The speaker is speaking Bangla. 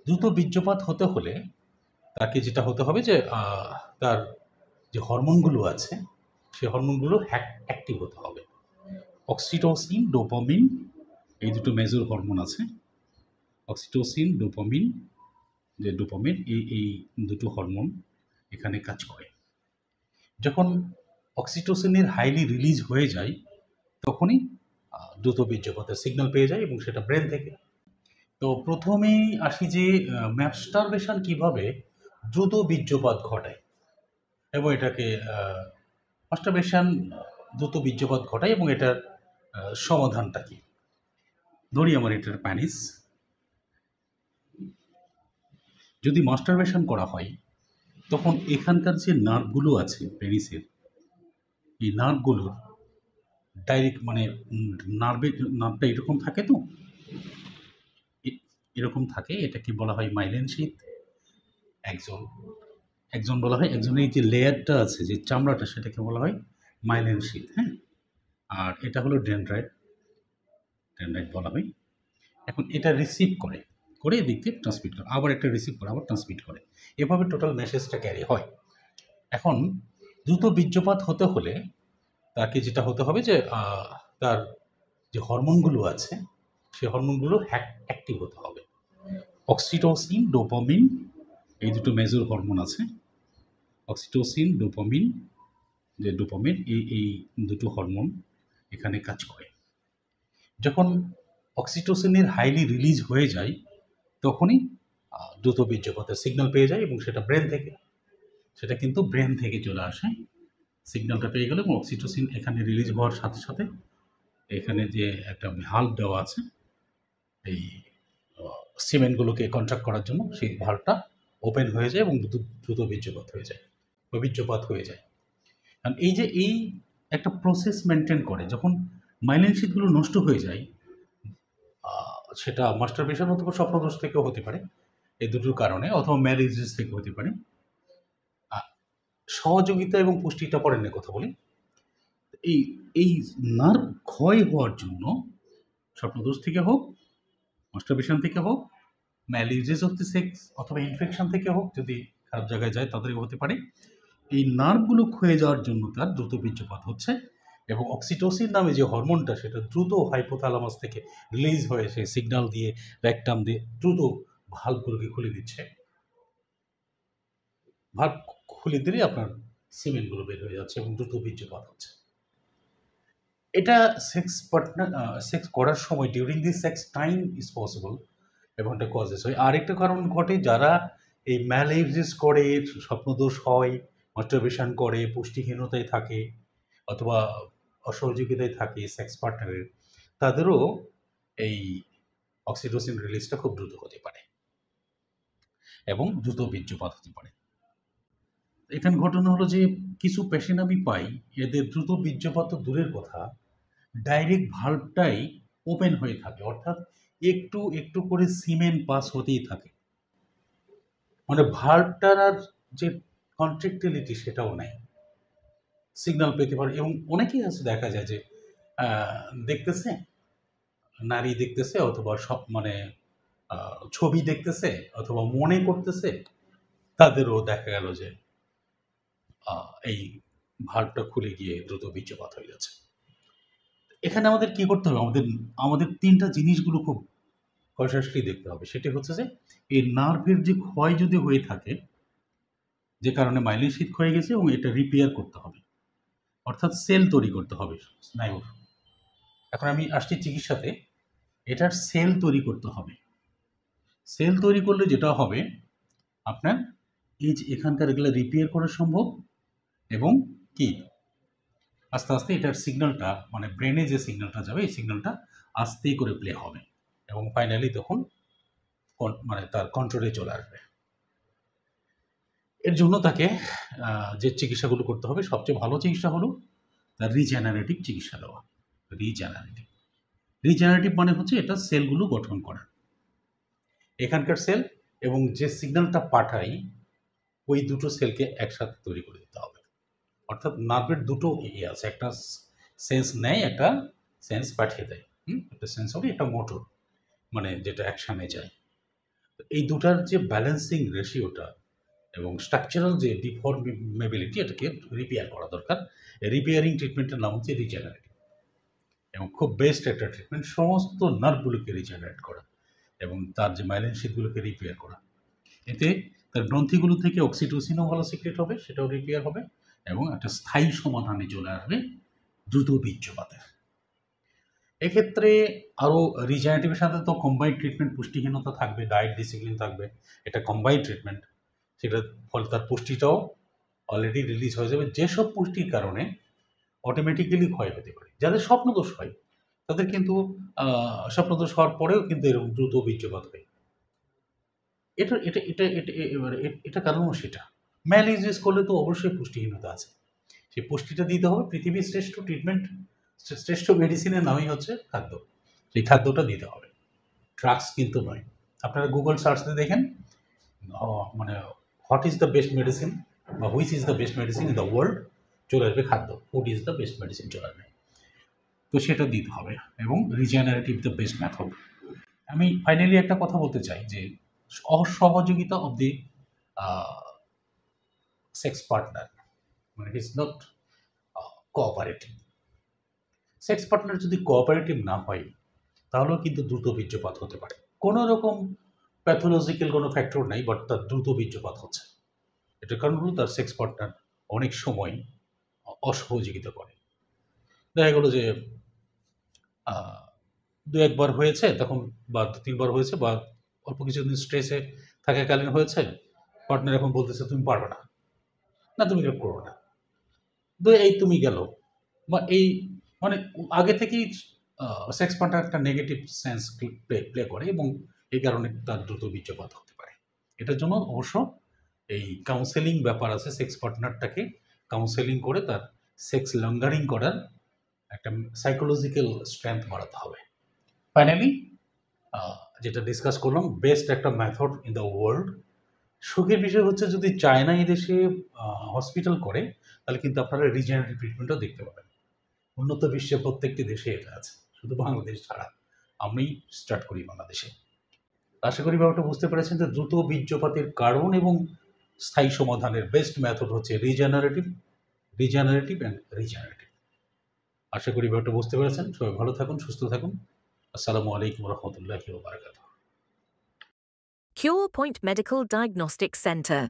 দ্রুত বীর্যপাত হতে হলে তাকে যেটা হতে হবে যে তার যে হরমোনগুলো আছে সেই হরমোনগুলো অ্যাক্টিভ হতে হবে। অক্সিটোসিন, ডোপামিন এই দুটো মেজর হরমোন আছে। অক্সিটোসিন, ডোপামিন, যে ডোপামিন এই দুটো হরমোন এখানে কাজ করে। যখন অক্সিটোসিনের হাইলি রিলিজ হয়ে যায় তখনই দ্রুত বীর্যপাতের সিগন্যাল পেয়ে যায় এবং সেটা ব্রেন থেকে। তো প্রথমেই আসি যে ম্যাস্টারবেশন কিভাবে দ্রুত বীর্যপাত ঘটায় এবং এটাকে মাস্টারবেশন দ্রুত বীর্যপাত ঘটায় এবং এটার সমাধানটা কি। ধরি আমার এটার প্যানিস। যদি মাস্টারবেশন করা হয় তখন এখানকার যে নার্ভগুলো আছে পেনিসের, এই নার্ভগুলোর ডাইরেক্ট মানে নার্ভটা এরকম থাকে তো, এরকম থাকে, এটাকে বলা হয় মাইলিন শীথ। একজন একজন বলা হয়, একজনের যে লেয়ারটা আছে যে চামড়াটা সেটাকে বলা হয় মাইলিন শীথ, হ্যাঁ। আর এটা হলো ডেনড্রাইট, ডেনড্রাইট বলা হয়। এখন এটা রিসিভ করে করে এদিক দিয়ে ট্রান্সমিট করে, আবার একটা রিসিভ করে আবার ট্রান্সমিট করে, এভাবে টোটাল মেসেজটা ক্যারি হয়। এখন দ্রুত বীর্যপাত হতে হলে তাকে যেটা হতে হবে যে তার যে হরমোনগুলো আছে সেই হরমোনগুলো অ্যাক্টিভ হতে হবে। অক্সিটোসিন, ডোপামিন এই দুটো মেজর হরমোন আছে। অক্সিটোসিন, ডোপামিন, যে ডোপামিন এই দুটো হরমোন এখানে কাজ করে। যখন অক্সিটোসিনের হাইলি রিলিজ হয়ে যায় তখনই দ্রুত বীর্যপাতের সিগন্যাল পেয়ে যায় এবং সেটা ব্রেন থেকে। সেটা কিন্তু ব্রেন থেকে চলে আসে। সিগন্যালটা পেয়ে গেলে এবং অক্সিটোসিন এখানে রিলিজ হওয়ার সাথে সাথে এখানে যে একটা ভাল্ব দেওয়া আছে এই সিমেন্টগুলোকে কন্ট্রাক্ট করার জন্য, সেই ভাল্বটা ওপেন হয়ে যায় এবং দ্রুত বীর্যপাত হয়ে যায় বা বীর্যপাত হয়ে যায়। কারণ এই একটা প্রসেস মেনটেন করে। যখন মাইলিন শীথগুলো নষ্ট হয়ে যায়, সেটা মাস্টারবেশন অথবা স্বপ্নদোষ থেকেও হতে পারে, এই দুটোর কারণে, অথবা ম্যারেজেস থেকে হতে পারে। সহযোগিতা এবং পুষ্টিটা পরে নিয়ে কথা বলি। এই এই নার্ভ ক্ষয় হওয়ার জন্য স্বপ্নদোষ থেকে হোক, মাস্টারবেশন থেকে হোক, ম্যালিউজেস অফ দি সেক্স অথবা ইনফেকশন থেকে হোক, যদি খারাপ জায়গায় যায় তাদের হতে পারে, এই নার্ভগুলো ক্ষয়ে যাওয়ার জন্য তার দ্রুত বীর্যপাত হচ্ছে। এবং অক্সিটোসিন নামে যে হরমোনটা সেটা দ্রুত হাইপোথ্যালামাস থেকে রিলিজ হয়ে সেই সিগন্যাল দিয়ে রেকটাম দিয়ে দ্রুত ভাল্বগুলোকে খুলে দিচ্ছে। ভাল্ব খুলে দিলে আপনার সিমেন্টগুলো বের হয়ে যাচ্ছে এবং দ্রুত বীর্যপাত হচ্ছে। এটা সেক্স পার্টনার সেক্স করার সময় during the sex time is possible এবং এটা কজেস হয়। আরেকটা কারণ ঘটে, যারা এই ম্যালেরিয়াস করে, স্বপ্নদোষ হয়, মাস্টারবেশন করে, পুষ্টিহীনতায় থাকে অথবা অসহযোগিতায় থাকে সেক্স পার্টনারের, তাদেরও এই অক্সিটোসিন রিলিজটা খুব দ্রুত হতে পারে এবং দ্রুত বীর্যপাত হতে পারে। এখানে ঘটনা হলো যে কিছু পেশেন্ট আমি পাই, এদের দ্রুত বীর্যপাত তো দূরের কথা, ডাইরেক্ট ভাল্বটাই ওপেন হয়ে থাকে, অর্থাৎ একটু একটু করে সিমেন্ট পাস হতেই থাকে। মানে ভাল্বটার আর যে কন্ট্রাক্টিলিটি সেটাও নেই, সিগন্যাল পেতে পারে। এবং অনেকেই আছে দেখা যায় যে দেখতেছে, নারী দেখতেছে অথবা সব মানে ছবি দেখতেছে অথবা মনে করতেছে, তাদেরও দেখা গেল যে এই ভাল্বটা খুলে গিয়ে দ্রুত বীর্যপাত হয়ে যাচ্ছে। এখানে আমাদের কি করতে হবে, আমাদের আমাদের তিনটা জিনিসগুলো খুব কনসিয়াসলি দেখতে হবে। সেটি হচ্ছে যে এই নার্ভের যে ক্ষয় যদি হয়ে থাকে, যে কারণে মাইলিন শীথ ক্ষয়ে গেছে, এবং এটা রিপেয়ার করতে হবে, অর্থাৎ সেল তৈরি করতে হবে স্নায়ুর। এখন আমি আসছি চিকিৎসাতে, এটার সেল তৈরি করতে হবে। সেল তৈরি করলে যেটা হবে, আপনার এই যে এখানকার এগুলো রিপেয়ার করা সম্ভব এবং কি আস্তে আস্তে এটার সিগন্যালটা মানে ব্রেনে যে সিগন্যালটা যাবে এই সিগন্যালটা আস্তেই করে প্লে হবে এবং ফাইনালি তখন মানে তার কন্ট্রোলে চলে আসবে। এর জন্য তাকে যে চিকিৎসাগুলো করতে হবে, সবচেয়ে ভালো চিকিৎসা হলো তার রিজেনারেটিভ চিকিৎসা দেওয়া। রিজেনারেটিভ রিজেনারেটিভ মানে হচ্ছে এটা সেলগুলো গঠন করা, এখানকার সেল এবং যে সিগন্যালটা পাঠাই ওই দুটো সেলকে একসাথে তৈরি করে দিতে হবে। অর্থাৎ নার্ভের দুটো ইয়ে আছে, একটা সেন্স নেয়, একটা সেন্স পাঠিয়ে দেয়। একটা সেন্স হবে, একটা মোটর মানে যেটা অ্যাকশানে যায়। তো এই দুটার যে ব্যালেন্সিং রেশিওটা এবং স্ট্রাকচারাল যে ডিফর্মেবিলিটি এটাকে রিপেয়ার করা দরকার। রিপেয়ারিং ট্রিটমেন্টের নাম হচ্ছে রিজেনারেটিভ এবং খুব বেস্ট একটা ট্রিটমেন্ট সমস্ত নার্ভগুলোকে রিজেনারেট করা এবং তার যে মাইলিন শিটগুলোকে রিপেয়ার করা। এতে তার গ্রন্থিগুলো থেকে অক্সিটোসিনও ভালো সিক্রেট হবে, সেটাও রিপেয়ার হবে এবং একটা স্থায়ী সমাধানে চলে আসবে দ্রুত বীর্যপাতের। এক্ষেত্রে আরও রিজেনারেটিভের সাথে তো কম্বাইন্ড ট্রিটমেন্ট, পুষ্টিহীনতা থাকবে, ডায়েট ডিসিপ্লিন থাকবে, এটা কম্বাইন্ড ট্রিটমেন্ট। সেটার ফলে তার পুষ্টিটাও অলরেডি রিলিজ হয়ে যাবে, যেসব পুষ্টির কারণে অটোমেটিক্যালি ক্ষয় হতে পারে। যাদের স্বপ্নদোষ হয় তাদের কিন্তু স্বপ্নদোষ হওয়ার পরেও কিন্তু এরকম দ্রুত বীর্যপাত হয়। এটা এটা এটা এটা এবারে এটা কারণও সেটা। ম্যালিজ করলে তো অবশ্যই পুষ্টিহীনতা আছে, সেই পুষ্টিটা দিতে হবে। পৃথিবীর শ্রেষ্ঠ ট্রিটমেন্ট, শ্রেষ্ঠ মেডিসিনের নামই হচ্ছে খাদ্য, সেই খাদ্যটা দিতে হবে, ড্রাগস কিন্তু নয়। আপনারা গুগল সার্চ দিয়ে দেখেন মানে what is the best medicine বা which is the best medicine in the world, চলে আসবে খাদ্য, food is the best medicine চলে আসবে। তো সেটা দিতে হবে এবং রিজেনারেটিভ দ্য বেস্ট মেথড। আমি ফাইনালি একটা কথা বলতে চাই যে অসহযোগিতা অব দি সেক্স পার্টনার, মানে it is not cooperative. Sex partner যদি কোঅপারেটিভ না হয় তাহলেও কিন্তু দ্রুত বীর্যপাত হতে পারে। কোনো রকম প্যাথোলজিক্যাল কোনো ফ্যাক্টর নাই, বাট তার দ্রুত বীর্যপাত হচ্ছে। এটার কারণ হলো তার সেক্স পার্টনার অনেক সময় অসহযোগিতা করে। দেখা গেলো যে দু একবার হয়েছে তখন, বা দু তিনবার হয়েছে, বা অল্প কিছুদিন স্ট্রেসে থাকাকালীন হয়েছে, পার্টনার এখন বলতেছে তুমি পারবে না, না তুমি এরকম করো না, এই তুমি গেল, বা এই মানে আগে থেকেই সেক্স পার্টনার একটা নেগেটিভ সেন্স প্লে করে এবং এই কারণে তার দ্রুত বীর্যপাত হতে পারে। এটার জন্য অবশ্য এই কাউন্সেলিং ব্যাপার আছে, সেক্স পার্টনারটাকে কাউন্সেলিং করে তার সেক্স লঙ্গারিং করার একটা সাইকোলজিক্যাল স্ট্রেংথ বাড়াতে হবে। ফাইনালি যেটা ডিসকাস করলাম, বেস্ট একটা মেথড ইন দ্য ওয়ার্ল্ড। সুখের বিষয় হচ্ছে যদি চায়না এই দেশে হসপিটাল করে তাহলে কিন্তু আপনারা রিজেনারেটিভ ট্রিটমেন্টও দেখতে পাবেন। উন্নত বিশ্বের প্রত্যেকটি দেশে এটা আছে, শুধু বাংলাদেশ ছাড়া। আমি স্টার্ট করি বাংলাদেশে। আশা করি ব্যাপারটা বুঝতে পেরেছেন যে দ্রুত বীর্যপাতের কারণ এবং স্থায়ী সমাধানের বেস্ট মেথড হচ্ছে রিজেনারেটিভ অ্যান্ড রিজেনারেটিভ। আশা করি ব্যাপারটা বুঝতে পেরেছেন। সবাই ভালো থাকুন, সুস্থ থাকুন। আসসালামু আলাইকুম রহমতুল্লাহি ওয়া বারাকাতুহু। Cure Point Medical Diagnostic Center.